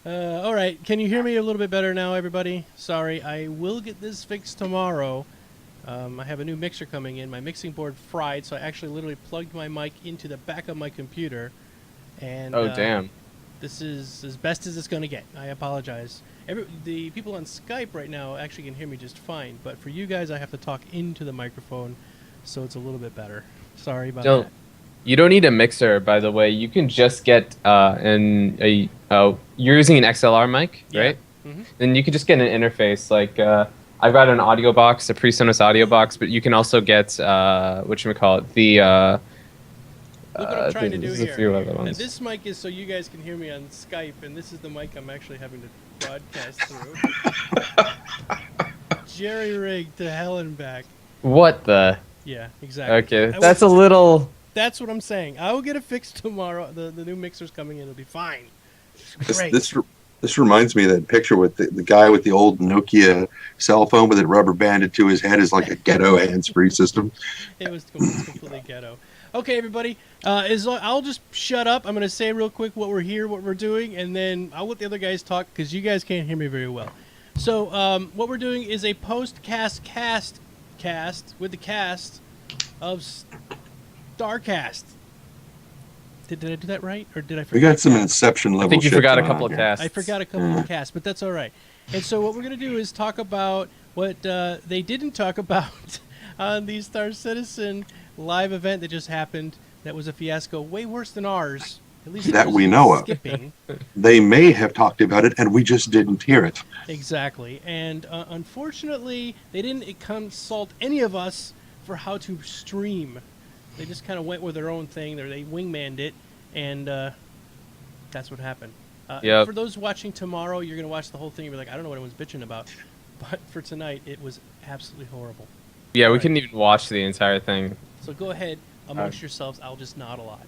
All right, can you hear me a little bit better now, everybody? Sorry, I will get this fixed tomorrow. I have a new mixer coming in. My mixing board fried, so I actually literally plugged my mic into the back of my computer, and Oh, damn. this is as best as it's going to get. I apologize. The people on Skype right now actually can hear me just fine, but for you guys, I have to talk into the microphone, so it's a little bit better. Sorry about Don't that. you don't need a mixer, by the way. You can just get you're using an XLR mic, Yeah. right? Mm-hmm. Then you can just get an interface. Like I've got an audio box, a PreSonus audio box, but you can also get whatchamacallit, Look what I'm trying to do there's a here. few other Now, ones. this mic is so you guys can hear me on Skype, and this is the mic I'm actually having to broadcast through. Jerry rigged to hell and back. What the? Yeah, exactly. Okay, that's a little. That's what I'm saying. I will get it fixed tomorrow. The new mixer's coming in. It'll be fine. It's This great. this this reminds me of that picture with the guy with the old Nokia cell phone with it rubber banded to his head is like a ghetto hands-free system. It's completely ghetto. Okay, everybody. I'll just shut up. I'm going to say real quick what we're here, what we're doing, and then I'll let the other guys talk because you guys can't hear me very well. So what we're doing is a post-cast cast with the cast of StarCast. Did I do that right, or did I forget? We got some Inception level. I think you shit forgot a going couple on of here. casts. I forgot a couple of casts, but that's all right. And so what we're going to do is talk about what they didn't talk about on the Star Citizen live event that just happened. That was a fiasco, way worse than ours. At least That it was we know of. skipping. They may have talked about it, and we just didn't hear it. Exactly. And unfortunately, they didn't consult any of us for how to stream. They just kind of went with their own thing. They wingmanned it, and that's what happened. Yep. For those watching tomorrow, you're going to watch the whole thing and be like, I don't know what anyone's bitching about. But for tonight, it was absolutely horrible. Yeah, we Right. couldn't even watch the entire thing. So go ahead, amongst yourselves. I'll just nod a lot.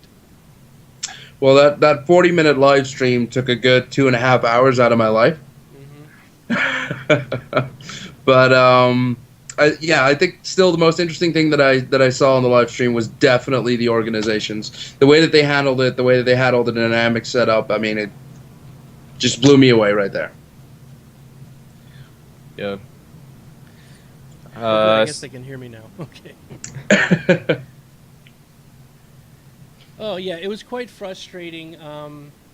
Well, that 40-minute live stream took a good 2.5 hours out of my life. But I think still the most interesting thing that I saw on the live stream was definitely the organizations, the way that they handled it, the way that they had all the dynamics set up. I mean, it just blew me away right there. Yeah. I guess they can hear me now. Okay. Oh yeah, it was quite frustrating.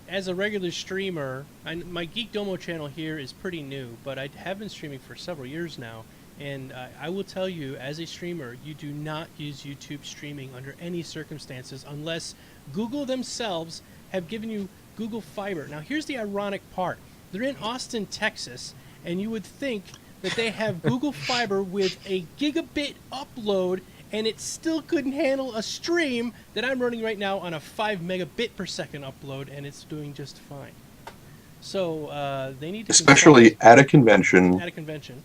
As a regular streamer, my Geek Domo channel here is pretty new, but I have been streaming for several years now. And I will tell you, as a streamer, you do not use YouTube streaming under any circumstances unless Google themselves have given you Google Fiber. Now, here's the ironic part. They're in Austin, Texas, and you would think that they have Google Fiber with a gigabit upload, and it still couldn't handle a stream that I'm running right now on a 5 megabit per second upload, and it's doing just fine. So they need to Especially at a convention, at a convention.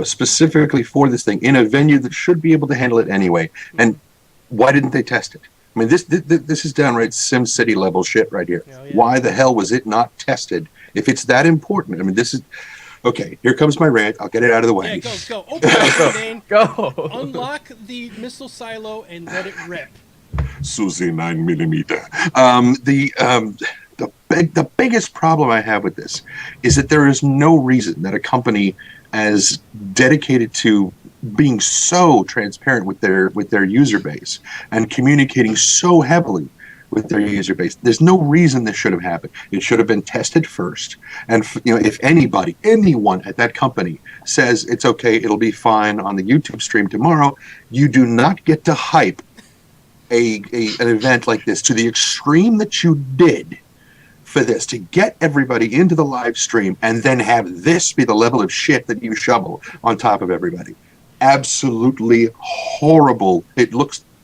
specifically for this thing in a venue that should be able to handle it anyway. And why didn't they test it? I mean, this is downright Sim City level shit right here. Oh, yeah. Why the hell was it not tested? If it's that important, I mean, this is okay. Here comes my rant. I'll get it out of the way. Yeah, go. Open the Dane. Go. Unlock the missile silo and let it rip. Susie 9mm. The biggest problem I have with this is that there is no reason that a company as dedicated to being so transparent with their user base and communicating so heavily with their user base, there's no reason this should have happened. It should have been tested first. And if anyone at that company says it's okay, it'll be fine on the YouTube stream tomorrow, you do not get to hype an event like this to the extreme that you did for this, to get everybody into the live stream and then have this be the level of shit that you shovel on top of everybody. Absolutely horrible. It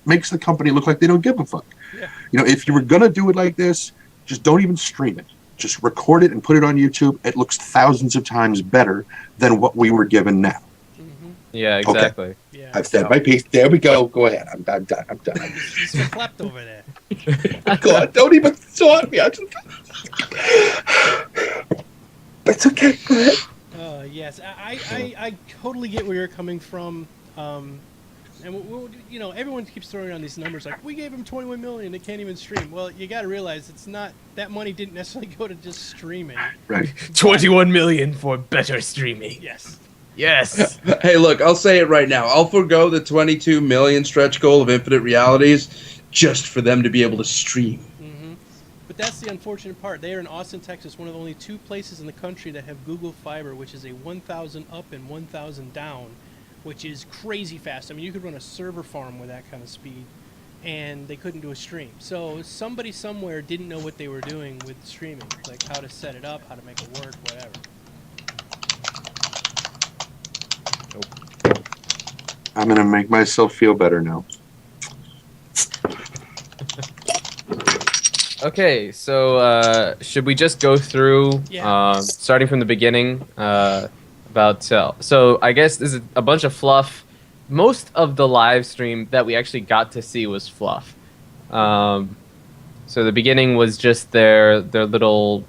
makes the company look like they don't give a fuck. Yeah. If you were gonna do it like this, just don't even stream it. Just record it and put it on YouTube. It looks thousands of times better than what we were given now. Mm-hmm. Yeah, exactly. Yeah. I've said my piece. There we go. Go ahead. I'm done. He's so clapped over there. God, don't even thought me. It's okay. Go ahead. Yes, I totally get where you're coming from. And everyone keeps throwing around these numbers like we gave them 21 million, they can't even stream. Well, you got to realize it's not that money didn't necessarily go to just streaming. Right. 21 million for better streaming. Yes. Yes. Hey, look, I'll say it right now. I'll forego the 22 million stretch goal of Infinite Realities just for them to be able to stream. But that's the unfortunate part. They are in Austin, Texas, one of the only 2 places in the country that have Google Fiber, which is a 1,000 up and 1,000 down, which is crazy fast. I mean, you could run a server farm with that kind of speed, and they couldn't do a stream. So somebody somewhere didn't know what they were doing with streaming, like how to set it up, how to make it work, whatever. I'm going to make myself feel better now. Okay, so should we just go through, Yeah. starting from the beginning, about so I guess this is a bunch of fluff. Most of the live stream that we actually got to see was fluff. So the beginning was just their little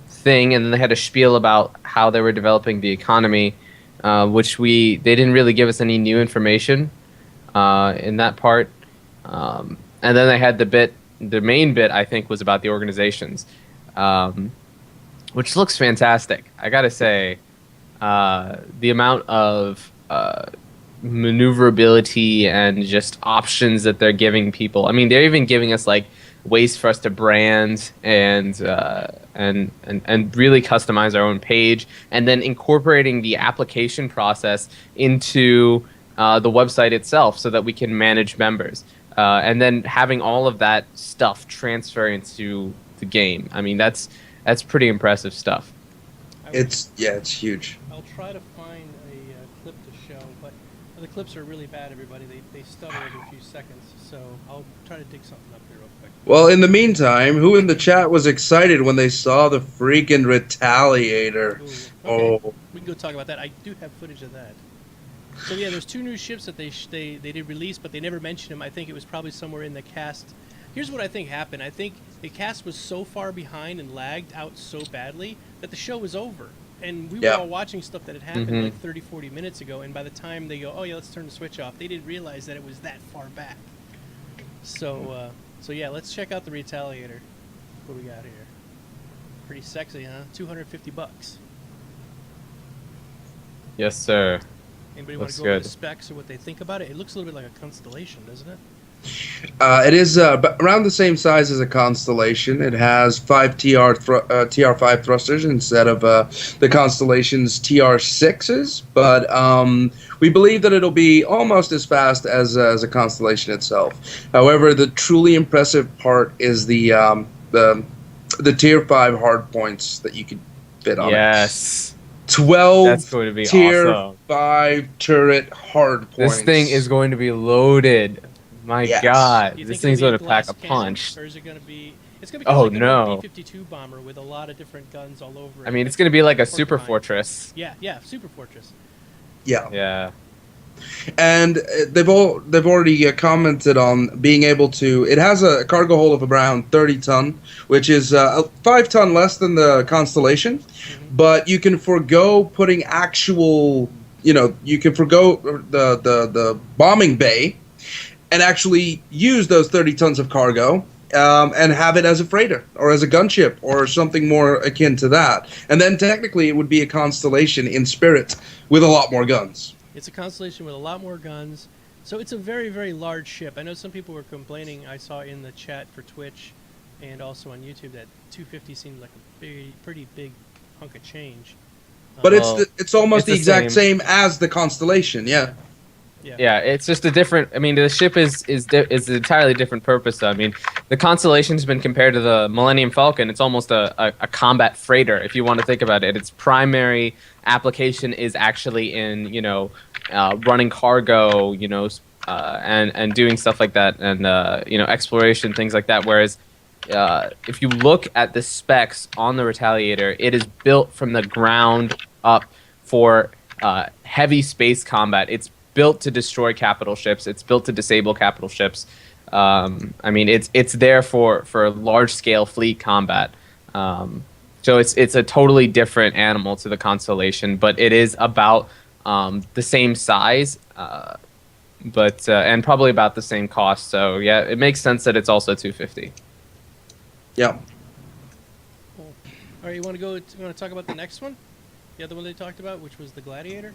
thing, and then they had a spiel about how they were developing the economy, which they didn't really give us any new information in that part. And then they had the main bit, I think, was about the organizations, which looks fantastic. I gotta say, the amount of maneuverability and just options that they're giving people. I mean, they're even giving us like ways for us to brand and really customize our own page, and then incorporating the application process into the website itself so that we can manage members. And then having all of that stuff transfer into the game. I mean, that's pretty impressive stuff. It's huge. I'll try to find a clip to show, but the clips are really bad, everybody. They stutter every few seconds, so I'll try to dig something up here real quick. Well, in the meantime, who in the chat was excited when they saw the freaking Retaliator? Ooh, okay. Oh, We can go talk about that. I do have footage of that. So yeah, there's 2 new ships that they did release, but they never mentioned them. I think it was probably somewhere in the cast. Here's what I think happened. I think the cast was so far behind and lagged out so badly that the show was over. And we were all watching stuff that had happened like 30, 40 minutes ago, and by the time they go, oh yeah, let's turn the switch off, they didn't realize that it was that far back. So yeah, let's check out the Retaliator. What do we got here? Pretty sexy, huh? $250. Yes, sir. Anybody want Looks to go over good. the specs or what they think about it? It looks a little bit like a constellation, doesn't it? it is around the same size as a Constellation. It has 5 TR5 thrusters instead of the Constellation's TR6s, but we believe that it'll be almost as fast as a Constellation itself. However, the truly impressive part is the Tier 5 hard points that you could fit on it. Yes. 12 That's going to be Tier awesome. 5 turret hard points. This thing is going to be loaded. My Yes. God, Do you this think thing's it'll going be to pack a glass cannon, punch. Or is it going to be? It's going to be Oh, like no. a B-52 bomber with a lot of different guns all over. I it, mean, like it's going to be like a Porcupine. super fortress. Yeah, Super Fortress. Yeah. Yeah. And they've already commented on being able to. It has a cargo hold of around 30 ton, which is 5 ton less than the Constellation. But you can forgo putting actual. You can forgo the bombing bay, and actually use those 30 tons of cargo. And have it as a freighter or as a gunship or something more akin to that. And then technically it would be a Constellation in spirit with a lot more guns. It's a constellation with a lot more guns. So it's a very, very large ship. I know some people were complaining, I saw in the chat for Twitch and also on YouTube, that 250 seemed like a pretty big hunk of change. But Well, it's almost it's the the exact same as the Constellation, yeah. Yeah, it's just a different. I mean, the ship is an entirely different purpose. Though. I mean, the Constellation's been compared to the Millennium Falcon. It's almost a combat freighter, if you want to think about it. Its primary application is actually in running cargo, and doing stuff like that, and exploration, things like that. Whereas if you look at the specs on the Retaliator, it is built from the ground up for heavy space combat. It's built to destroy capital ships. It's built to disable capital ships. I mean, it's there for large scale fleet combat. So it's a totally different animal to the Constellation, but it is about the same size. but and probably about the same cost. So yeah, it makes sense that it's also 250. Yeah. Cool. All right, you want to talk about the next one? The other one they talked about, which was the Gladiator?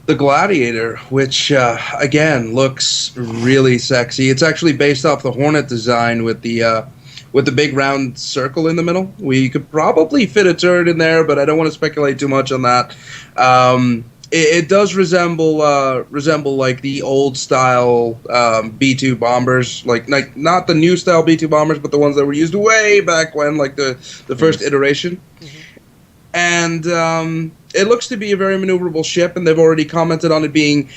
The Gladiator, which again looks really sexy. It's actually based off the Hornet design with the big round circle in the middle. We could probably fit a turret in there, but I don't want to speculate too much on that. It does resemble like the old style B-2 bombers, like not the new style B-2 bombers, but the ones that were used way back when, like the first iteration. Mm-hmm. And it looks to be a very maneuverable ship, and they've already commented on it being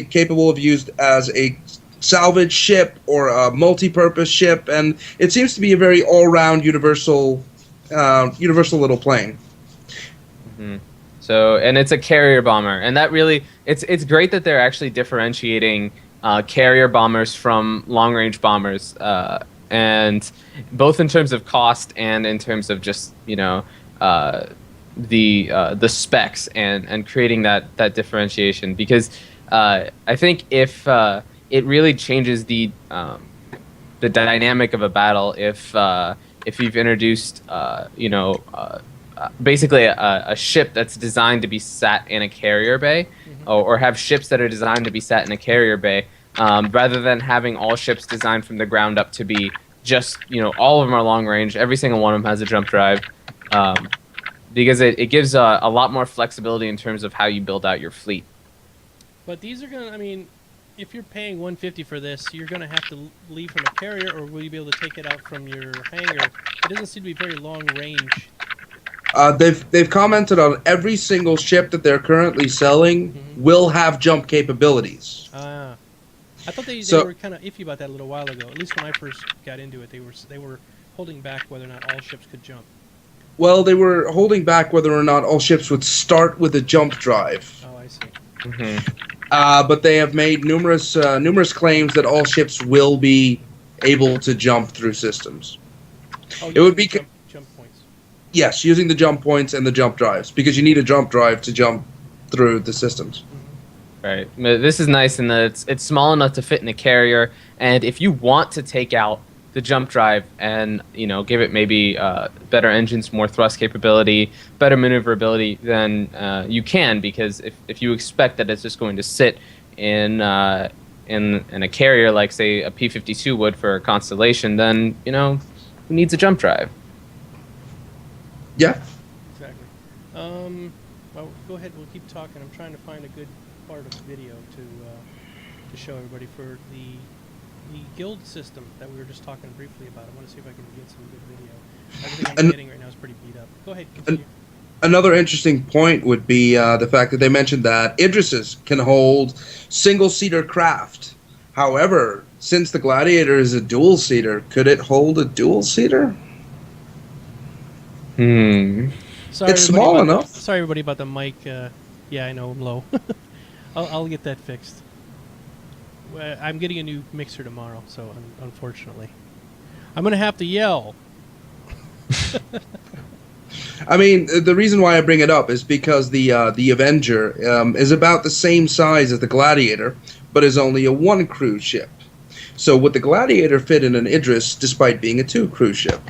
capable of used as a salvage ship or a multi-purpose ship, and it seems to be a very all-round universal little plane. Mm-hmm. So, and it's a carrier bomber, and that really, it's great that they're actually differentiating carrier bombers from long-range bombers, and both in terms of cost and in terms of just the specs and creating that differentiation, because I think if it really changes the dynamic of a battle if you've introduced basically a ship that's designed to be sat in a carrier bay, or have ships that are designed to be sat in a carrier bay, rather than having all ships designed from the ground up to be just, all of them are long range. Every single one of them has a jump drive, because it gives a lot more flexibility in terms of how you build out your fleet. But these are going to, if you're paying $150 for this, you're going to have to leave from a carrier, or will you be able to take it out from your hangar? It doesn't seem to be very long range. They've commented on every single ship that they're currently selling will have jump capabilities. I thought they were kind of iffy about that a little while ago. At least when I first got into it, they were holding back whether or not all ships could jump. Well, they were holding back whether or not all ships would start with a jump drive. Oh, I see. Mm-hmm. But they have made numerous claims that all ships will be able to jump through systems. Oh, it would be jump points. Yes, using the jump points and the jump drives, because you need a jump drive to jump through the systems. Right. This is nice in that it's small enough to fit in a carrier, and if you want to take out the jump drive and give it maybe better engines, more thrust capability, better maneuverability, then you can, because if you expect that it's just going to sit in a carrier like, say, a P-52 would for a Constellation, then who needs a jump drive? Yeah. Exactly. Well, go ahead. We'll keep talking. I'm trying to find a good part of the video to show everybody for the guild system that we were just talking briefly about. I want to see if I can get some good video. Everything I'm getting right now is pretty beat up. Go ahead, continue. Another interesting point would be the fact that they mentioned that Idrises can hold single-seater craft. However, since the Gladiator is a dual-seater, could it hold a dual-seater? Sorry, it's small enough. Sorry, everybody, about the mic. Yeah, I know I'm low. I'll get that fixed. I'm getting a new mixer tomorrow, so unfortunately, I'm gonna have to yell. The reason why I bring it up is because the Avenger is about the same size as the Gladiator, but is only a one cruise ship. So would the Gladiator fit in an Idris despite being a two cruise ship?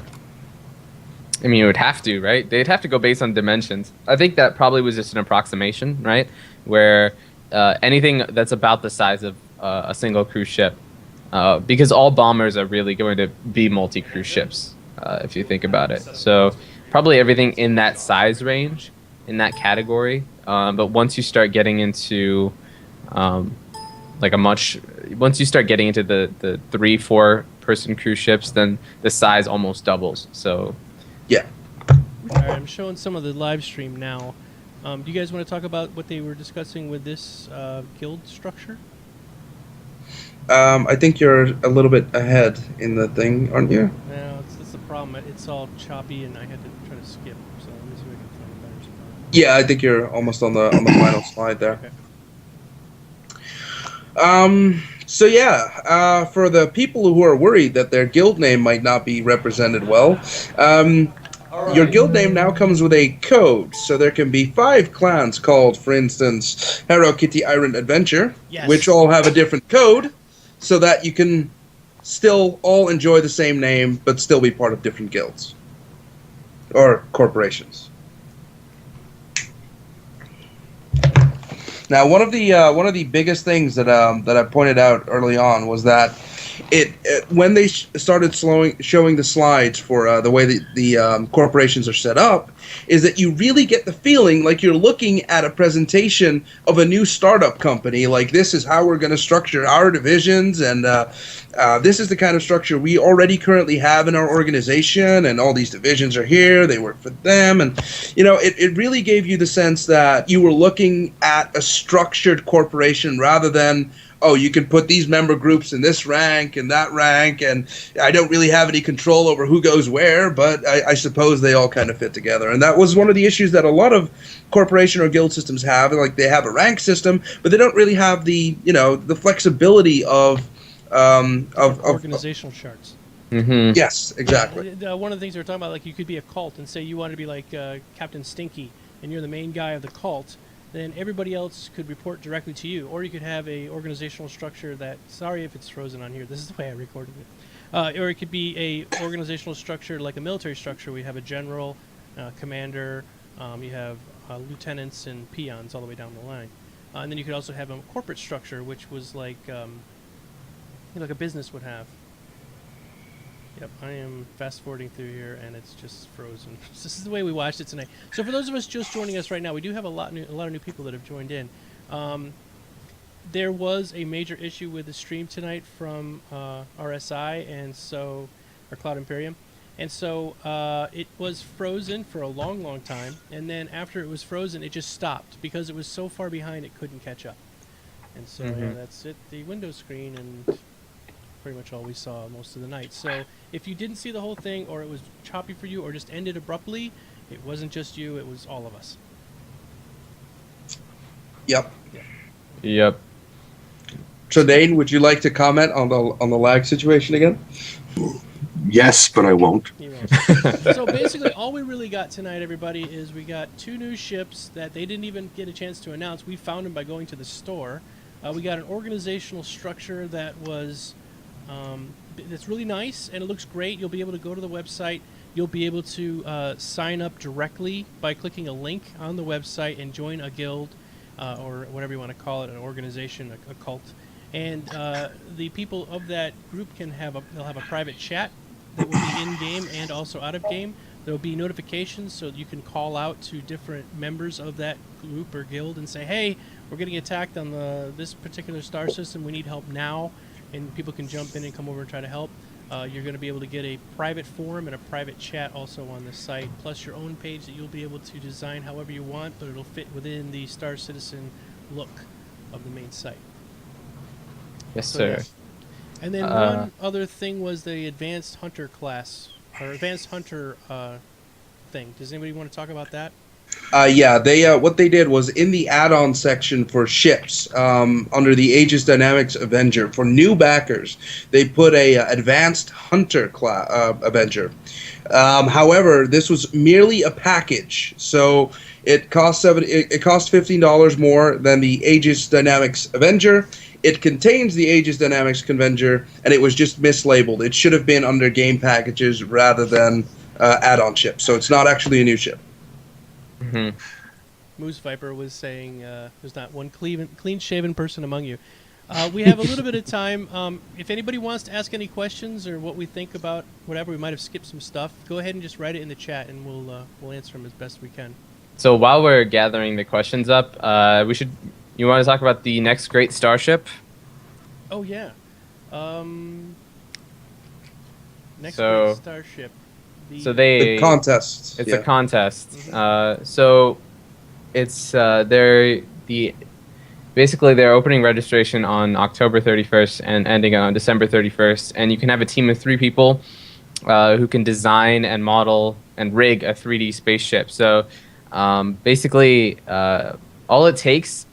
It would have to, right? They'd have to go based on dimensions. I think that probably was just an approximation, right? Where anything that's about the size of a single cruise ship, because all bombers are really going to be multi-cruise ships, if you think about it. So probably everything in that size range, in that category. But once you start getting into once you start getting into the 3-4 person cruise ships, then the size almost doubles. So yeah. All right, I'm showing some of the live stream now. Do you guys want to talk about what they were discussing with this guild structure? I think you're a little bit ahead in the thing, aren't you? No, that's the problem. It's all choppy, and I had to try to skip. So let me see if I can find a better spot. Yeah, I think you're almost on the final slide there. Okay. So yeah, for the people who are worried that their guild name might not be represented well, Your guild name now comes with a code, so there can be 5 clans called, for instance, Hero Kitty Iron Adventure, Yes. which all have a different code, so that you can still all enjoy the same name, but still be part of different guilds or corporations. Now, one of the biggest things that I pointed out early on was that it when they started showing the slides for the way the corporations are set up, is that you really get the feeling like you're looking at a presentation of a new startup company. Like, this is how we're going to structure our divisions, and this is the kind of structure we already currently have in our organization, and all these divisions are here, they work for them, and it really gave you the sense that you were looking at a structured corporation rather than, oh, you can put these member groups in this rank and that rank, and I don't really have any control over who goes where, but I suppose they all kind of fit together. And that was one of the issues that a lot of corporation or guild systems have. Like, they have a rank system, but they don't really have the flexibility of organizational charts. Mm-hmm. Yes, exactly. One of the things we were talking about, like, you could be a cult and say you want to be like Captain Stinky, and you're the main guy of the cult. Then everybody else could report directly to you, or you could have a organizational structure that, sorry if it's frozen on here, this is the way I recorded it, or it could be a organizational structure like a military structure. We have a general, commander, you have lieutenants and peons all the way down the line, and then you could also have a corporate structure, which was like like a business would have. Yep, I am fast forwarding through here, and it's just frozen. This is the way we watched it tonight. So for those of us just joining us right now, we do have a lot of new people that have joined in. There was a major issue with the stream tonight from RSI, and so our Cloud Imperium, and so it was frozen for a long time, and then after it was frozen, it just stopped because it was so far behind it couldn't catch up. And so yeah, that's it. The Windows screen and pretty much all we saw most of the night. So if you didn't see the whole thing, or it was choppy for you, or just ended abruptly, it wasn't just you, it was all of us. Yep. Yep. Tradaine, would you like to comment on the lag situation again? Yes, but I won't. So basically, all we really got tonight, everybody, is we got 2 new ships that they didn't even get a chance to announce. We found them by going to the store. We got an organizational structure that was that's really nice, and it looks great. You'll be able to go to the website. You'll be able to sign up directly by clicking a link on the website and join a guild, or whatever you want to call it, an organization, a cult. And the people of that group they'll have a private chat that will be in game and also out of game. There will be notifications, so you can call out to different members of that group or guild and say, "Hey, we're getting attacked on this particular star system. We need help now." And people can jump in and come over and try to help. You're going to be able to get a private forum and a private chat also on the site, plus your own page that you'll be able to design however you want, but it'll fit within the Star Citizen look of the main site. Yes, So, sir. yes. And then one other thing was the Advanced Hunter class, or Advanced Hunter thing. Does anybody want to talk about that? Yeah, they what they did was in the add-on section for ships, under the Aegis Dynamics Avenger, for new backers, they put a Advanced Hunter Avenger. However, this was merely a package, so it cost $15 more than the Aegis Dynamics Avenger. It contains the Aegis Dynamics Avenger, and it was just mislabeled. It should have been under game packages rather than add-on ships. So it's not actually a new ship. Mm-hmm. Moose Viper was saying there's not one clean-shaven person among you. We have a little bit of time. If anybody wants to ask any questions or what we think about whatever, we might have skipped some stuff, go ahead and just write it in the chat, and we'll answer them as best we can. So while we're gathering the questions up, you want to talk about the next great starship? Oh, yeah. Next So- great starship. The contest. It's yeah. a contest. So it's basically they're opening registration on October 31st and ending on December 31st, and you can have a team of 3 people who can design and model and rig a 3D spaceship. So basically, all it takes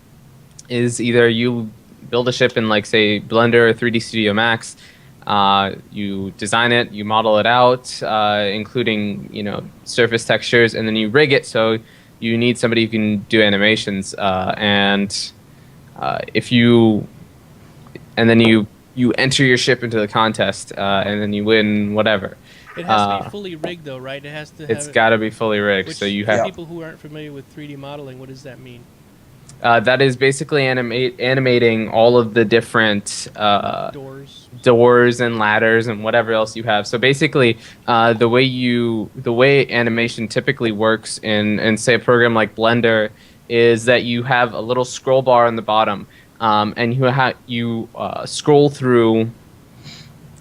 is either you build a ship in, like, say, Blender or 3D Studio Max, You design it, you model it out, including surface textures, and then you rig it. So you need somebody who can do animations, if you and then you enter your ship into the contest, and then you win whatever. It has to be fully rigged, though, right? It has to have. It's got to be fully rigged. Which, so you for have people who aren't familiar with 3D modeling, what does that mean? that is basically animating all of the different doors and ladders and whatever else you have. So basically, the way animation typically works in say a program like Blender is that you have a little scroll bar on the bottom, and you scroll through.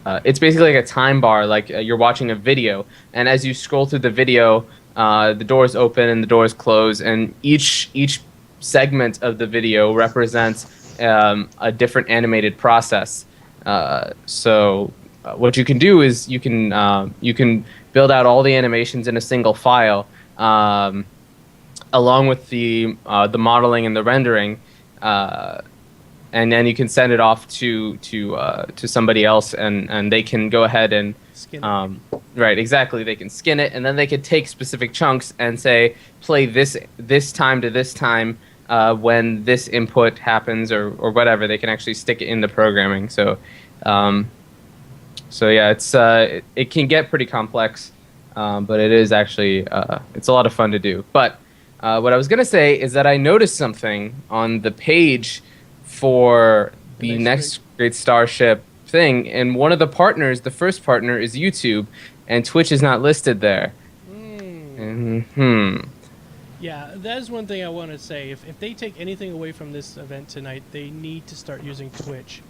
It's basically like a time bar, like you're watching a video, and as you scroll through the video, the doors open and the doors close, and each segment of the video represents a different animated process. So what you can do is you can build out all the animations in a single file, along with the modeling and the rendering, and then you can send it off to somebody else, and they can go ahead and Skin it. right, exactly. They can skin it, and then they could take specific chunks and say play this time to this time. When this input happens or whatever, they can actually stick it in the programming. So yeah, it can get pretty complex, but it is actually it's a lot of fun to do. But what I was gonna say is that I noticed something on the page for the next Great Starship thing, and one of the partners, the first partner, is YouTube, and Twitch is not listed there. Yeah, that is one thing I want to say. If they take anything away from this event tonight, they need to start using Twitch.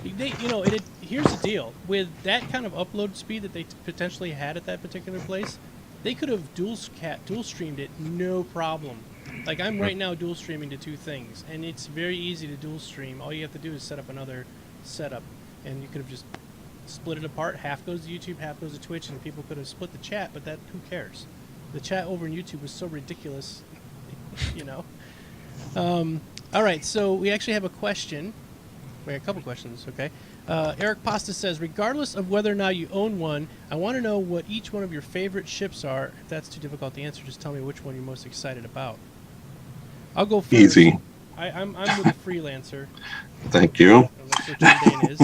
Here's the deal. With that kind of upload speed that they potentially had at that particular place, they could have dual streamed it, no problem. Like, I'm right now dual streaming to two things, and it's very easy to dual stream. All you have to do is set up another setup, and you could have just split it apart. Half goes to YouTube, half goes to Twitch, and people could have split the chat, but who cares? The chat over on YouTube was so ridiculous, All right, so we actually have a question. We have a couple questions, okay? Eric Pasta says, regardless of whether or not you own one, I want to know what each one of your favorite ships are. If that's too difficult to answer, just tell me which one you're most excited about. I'll go first. Easy. I'm with the Freelancer. Thank you. That's what Trendane is.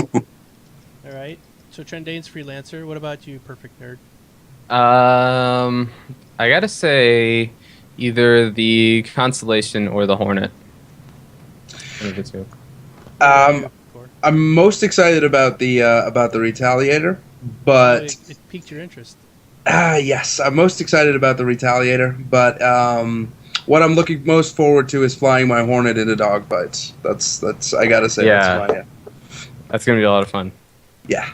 All right. So Trendane's Freelancer. What about you, Perfect Nerd? I gotta say, either the Constellation or the Hornet. One of the two. I'm most excited about the Retaliator, but it piqued your interest. Yes, I'm most excited about the Retaliator, but what I'm looking most forward to is flying my Hornet into dogfights. That's I gotta say, yeah. That's gonna be a lot of fun. Yeah.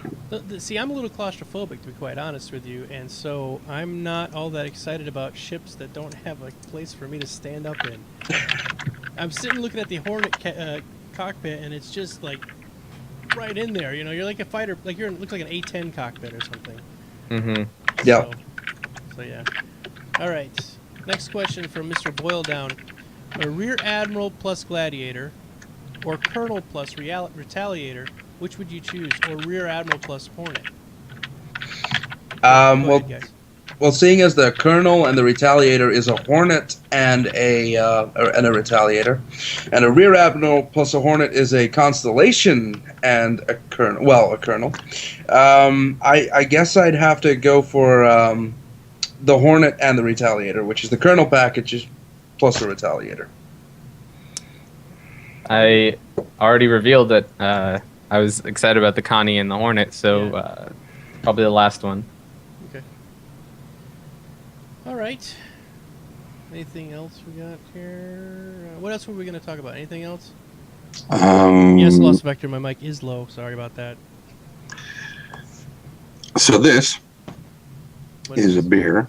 See, I'm a little claustrophobic, to be quite honest with you, and so I'm not all that excited about ships that don't have a place for me to stand up in. I'm sitting looking at the Hornet cockpit, and it's just like right in there. You're like a fighter, like it looks like an A-10 cockpit or something. Mm-hmm. Yeah. So yeah. All right. Next question from Mr. Boildown: a Rear Admiral plus Gladiator, or Colonel plus Retaliator? Which would you choose, or Rear Admiral plus Hornet? Well, seeing as the Colonel and the Retaliator is a Hornet and a Retaliator, and a Rear Admiral plus a Hornet is a Constellation and a Colonel. Well, a Colonel. I guess I'd have to go for the Hornet and the Retaliator, which is the Colonel package plus a Retaliator. I already revealed that I was excited about the Connie and the Hornet, so probably the last one. Okay. All right. Anything else we got here? What else were we going to talk about? Anything else? Yes, Lost Vector. My mic is low. Sorry about that. So this is a beer.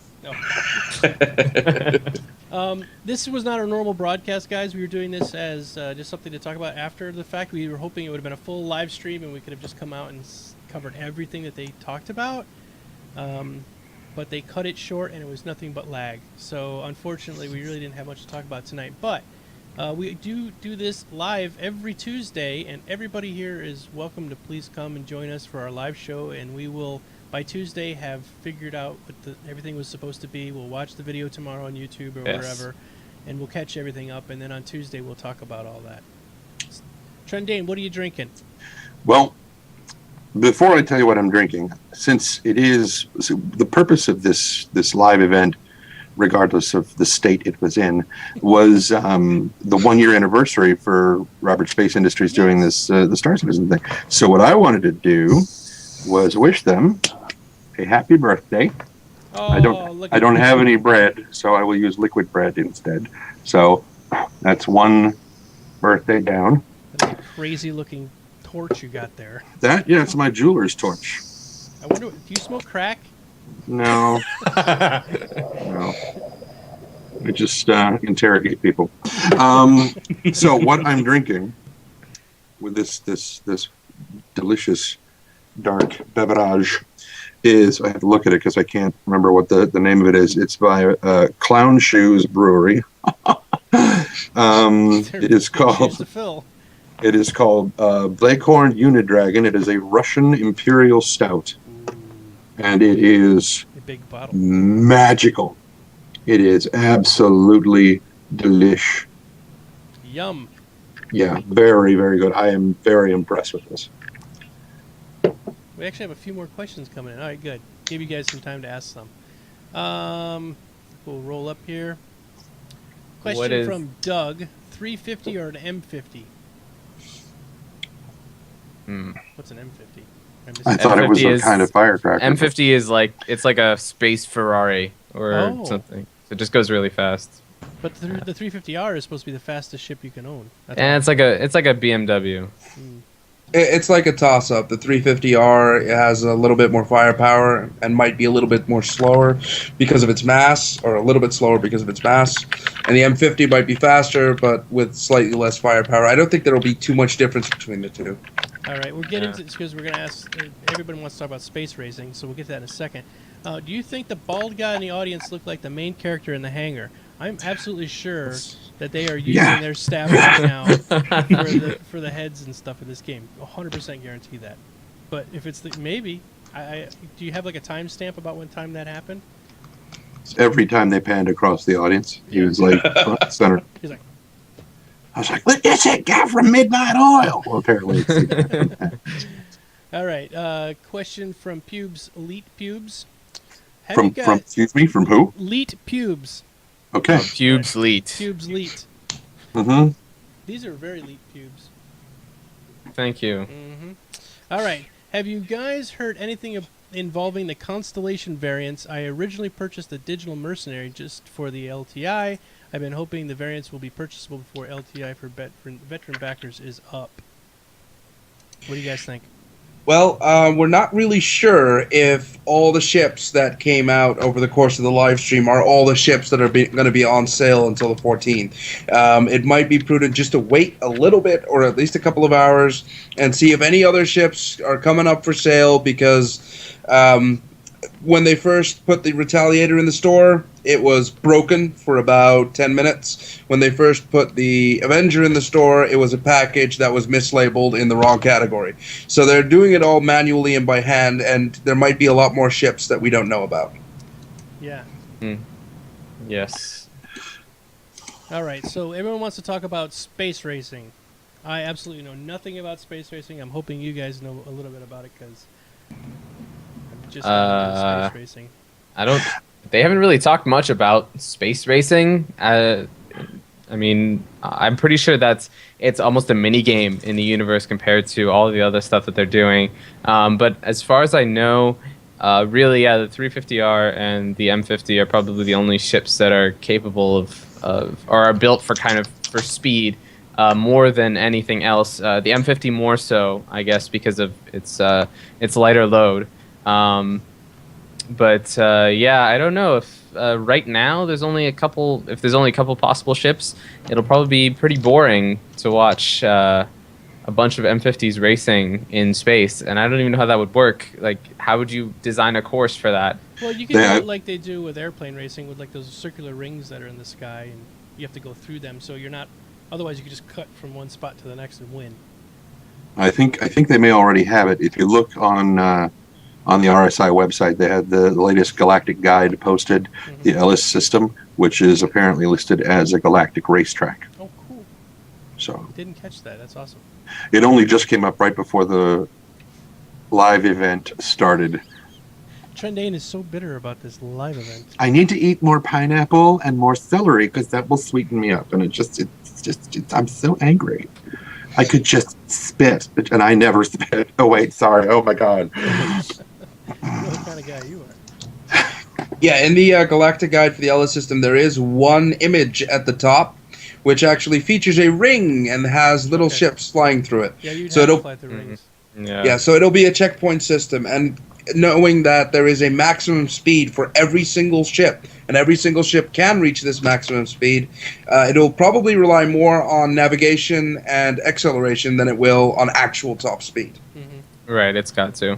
This was not our normal broadcast, guys. We were doing this as just something to talk about after the fact. We were hoping it would have been a full live stream and we could have just come out and covered everything that they talked about. But they cut it short and it was nothing but lag. So unfortunately, we really didn't have much to talk about tonight. But We do this live every Tuesday, and everybody here is welcome to please come and join us for our live show. And we will, by Tuesday, have figured out what everything was supposed to be. We'll watch the video tomorrow on YouTube or wherever, and we'll catch everything up. And then on Tuesday, we'll talk about all that. Trendane, what are you drinking? Well, before I tell you what I'm drinking, since it is the purpose of this live event, regardless of the state it was in, was the 1-year anniversary for Robert Space Industries doing this the Star Citizen thing. So what I wanted to do was wish them a happy birthday. Oh, I don't have any bread, so I will use liquid bread instead. So that's one birthday down. That's a crazy looking torch you got there. It's my jeweler's torch. I wonder, do you smoke crack? No. No. I just interrogate people. So what I'm drinking with this delicious dark beverage is, I have to look at it because I can't remember what the name of it is. It's by Clown Shoes Brewery. It is called Blackhorn Unidragon. It is a Russian Imperial Stout. And it is a big bottle. Magical. It is absolutely delish. Yum. Yeah, very, very good. I am very impressed with this. We actually have a few more questions coming in. All right, good. Give you guys some time to ask some. We'll roll up here. Question from Doug. 350 or an M50? What's an M50? I thought it was some kind of firecracker. M50 is it's like a space Ferrari or something. So it just goes really fast. But the 350R is supposed to be the fastest ship you can own. And it's like a BMW. It's like a toss-up. The 350R has a little bit more firepower and might be a little bit more slower because of its mass, or a little bit slower because of its mass. And the M50 might be faster, but with slightly less firepower. I don't think there will be too much difference between the two. All right, we're getting to this because we're going to ask. Everybody wants to talk about space racing, so we'll get to that in a second. Do you think the bald guy in the audience looked like the main character in the hangar? I'm absolutely sure that they are using their staff right now for the heads and stuff in this game. 100% guarantee that. But if it's maybe, do you have like a timestamp about when time that happened? Every time they panned across the audience, he was like front and center. He's like, I was like, look, that's that guy from Midnight Oil. Well, apparently it's all right. Question from Pubes, Elite Pubes. From who? Elite Pubes. Okay. Pubes Leet. Pubes Leet. Mm-hmm. These are very elite pubes. Thank you. Mm-hmm. All right. Have you guys heard anything involving the Constellation variants? I originally purchased the Digital Mercenary just for the LTI. I've been hoping the variants will be purchasable before LTI for veteran backers is up. What do you guys think? Well, we're not really sure if all the ships that came out over the course of the live stream are all the ships that are going to be on sale until the 14th. It might be prudent just to wait a little bit, or at least a couple of hours, and see if any other ships are coming up for sale, because when they first put the Retaliator in the store, it was broken for about 10 minutes. When they first put the Avenger in the store, it was a package that was mislabeled in the wrong category. So they're doing it all manually and by hand, and there might be a lot more ships that we don't know about. Yeah. Yes. All right, so everyone wants to talk about space racing. I absolutely know nothing about space racing. I'm hoping you guys know a little bit about it, because I'm just into space racing. They haven't really talked much about space racing. I mean, I'm pretty sure it's almost a mini game in the universe compared to all of the other stuff that they're doing. But as far as I know, really, the 350R and the M50 are probably the only ships that are capable of or are built for for speed more than anything else. The M50 more so, I guess, because of its lighter load. But I don't know if right now there's only a couple. If there's only a couple possible ships, it'll probably be pretty boring to watch a bunch of M50s racing in space, and I don't even know how that would work. Like, how would you design a course for that? Well, you can do it like they do with airplane racing, with like those circular rings that are in the sky, and you have to go through them. So you're not Otherwise, you could just cut from one spot to the next and win. I think they may already have it. If you look on the RSI website, they had the latest galactic guide posted, the Ellis system, which is apparently listed as a galactic racetrack. Oh, cool. So Didn't catch that. That's awesome. it only just came up right before the live event started. Trendane is so bitter about this live event. I need to eat more pineapple and more celery because that will sweeten me up. And I'm so angry. I could just spit, and I never spit. Oh wait, sorry. Oh my God. You know what kind of guy you are. Yeah, in the Galactic Guide for the Ellis system, there is one image at the top, which actually features a ring and has little ships flying through it. Yeah, you'd So have to it'll- fly through rings. Yeah, so it'll be a checkpoint system, and knowing that there is a maximum speed for every single ship, and every single ship can reach this maximum speed, it'll probably rely more on navigation and acceleration than it will on actual top speed. Right, it's got to.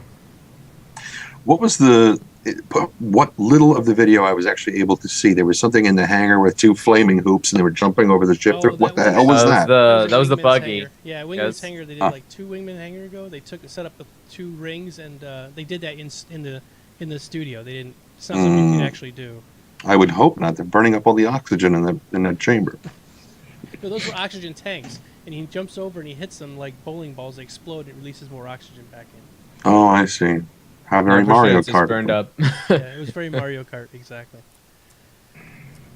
What little of the video I was actually able to see? There was something in the hangar with two flaming hoops, and they were jumping over the ship. Oh, What that the hell was that? That was the Wingman's buggy. hangar. Yeah, Wingman's Yes. hangar. They did Oh. like 2 Wingman hangar ago. They set up the 2 rings, and they did that in the studio. They didn't. It's not something you can actually do. I would hope not. They're burning up all the oxygen in that chamber. No, those were oxygen tanks, and he jumps over and he hits them like bowling balls. They explode and it releases more oxygen back in. Oh, I see. How very No, for sure, Mario it's just Kart. burned up. Yeah, it was very Mario Kart, exactly.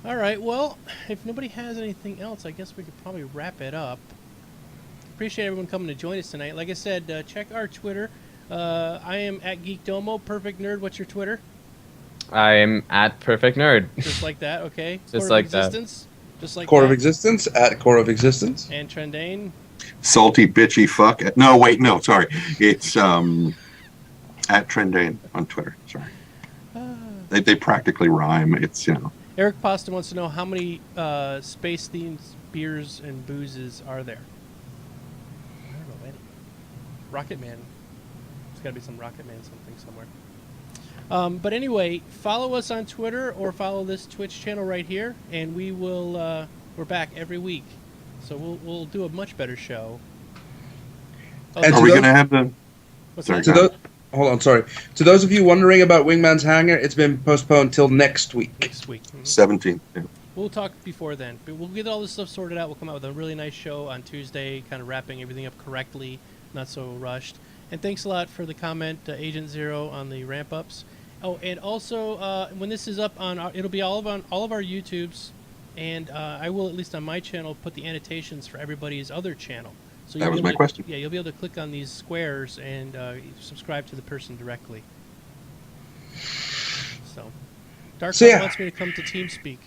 All right, well, if nobody has anything else, I guess we could probably wrap it up. Appreciate everyone coming to join us tonight. Like I said, check our Twitter. I am at GeekDomo. Perfect Nerd, what's your Twitter? I am at Perfect Nerd. Just like that, okay? Just Core like of that. Existence? Just like Core that. of Existence, at Core of Existence. And Trendane? Salty bitchy fuck. No, wait, no, sorry. It's at Trendane on Twitter. Sorry. They practically rhyme. It's, you know. Eric Pasta wants to know how many space-themed beers and boozes are there? I don't know any. Rocket Man. There's got to be some Rocket Man something somewhere. But anyway, follow us on Twitter or follow this Twitch channel right here, and we will. We're back every week, so we'll do a much better show. Oh, And Are to we those- going to have the... what's sorry, that? To those, hold on, sorry. To those of you wondering about Wingman's hangar, it's been postponed till next week. Next week. 17th? Yeah. We'll talk before then, but we'll get all this stuff sorted out. We'll come out with a really nice show on Tuesday, kind of wrapping everything up correctly, not so rushed. And thanks a lot for the comment, Agent Zero, on the ramp ups. Oh, and also when this is up on, it'll be all of our YouTubes, and I will, at least on my channel, put the annotations for everybody's other channel. So That you'll be was able my to- question. Yeah, you'll be able to click on these squares and subscribe to the person directly. So, Dark So, yeah. wants me to come to TeamSpeak.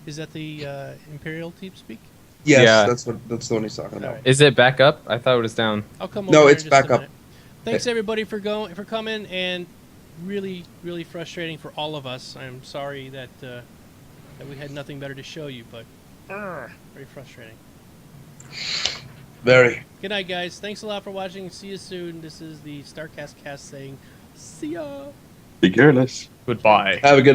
Is that the Imperial TeamSpeak? Yes, Yeah. that's the one he's talking about. Alright. Is it back up? I thought it was down. I'll come No, over it's in just back a up. minute. Thanks everybody for coming, and really, really frustrating for all of us. I'm sorry that that we had nothing better to show you, but very frustrating. Very. Good night, guys. Thanks a lot for watching. See you soon. This is the StarCast cast saying, see ya. Be careless. Goodbye. Have a good